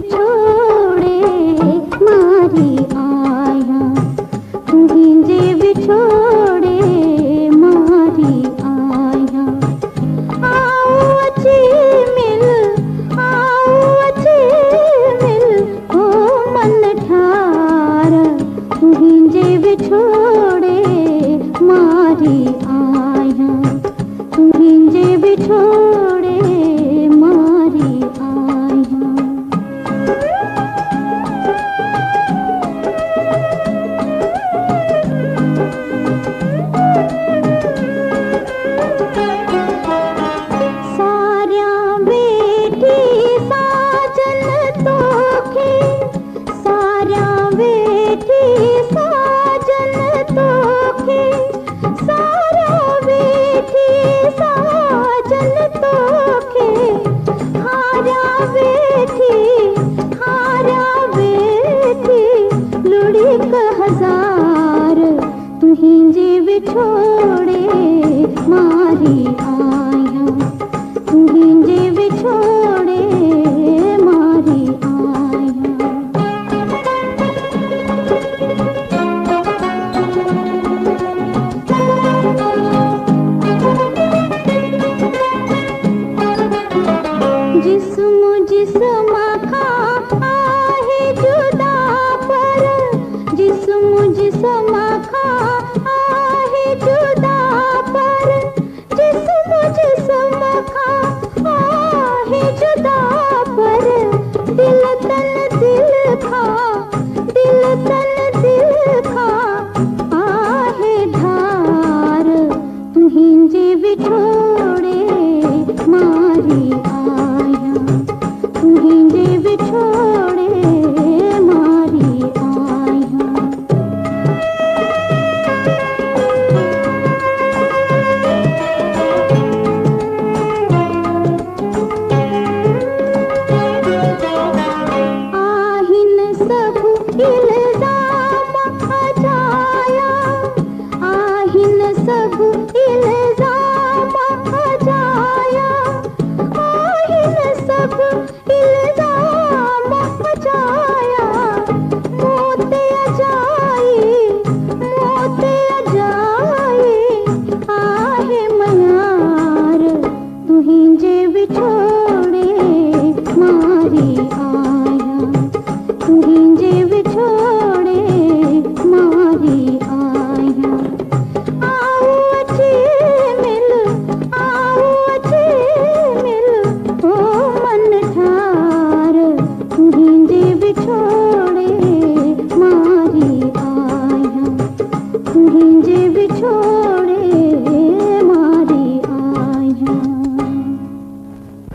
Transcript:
बिछोड़े मारी आया, तुहीं जे बिछोड़े मारी आया। आओ अची मिल, आओ अची मिल, ओ मन ठार, तुहीं जे बिछोड़े मारी आया, तुहीं जे बिछोड़े मारी आया। सारिया बेटी साजन तोखे, सारिया बेटी साजन तोखे, सारिया बेटी साजन तोखे, हारिया बेटी, हारिया बेटी लुड़ी क हजार, तुहीं जे बिछोड़े मारी आया, तुहीं जे बिछोड़े मारी आया। जिस्म जिस्म खा आहे जुदा पर, जिस्म जिस्म खा आहे जुदा पर, जिस्म जिस्म खा आहे जुदा पर, दिल तन दिल खा, दिल तन दिल खा आहे धार, तुहीं जे बिछोड़े मारी आया, तुहीं जे बिछोड़े मारी आया। आहिन सब इल्जाम हजाया, आहिन सब इल्जाम हजाया, आहिन सब इल्जाम हजाया। मोते अजाई, मोते अजाई आहे मयार, तुहीं जे बिछोड़े मारी आ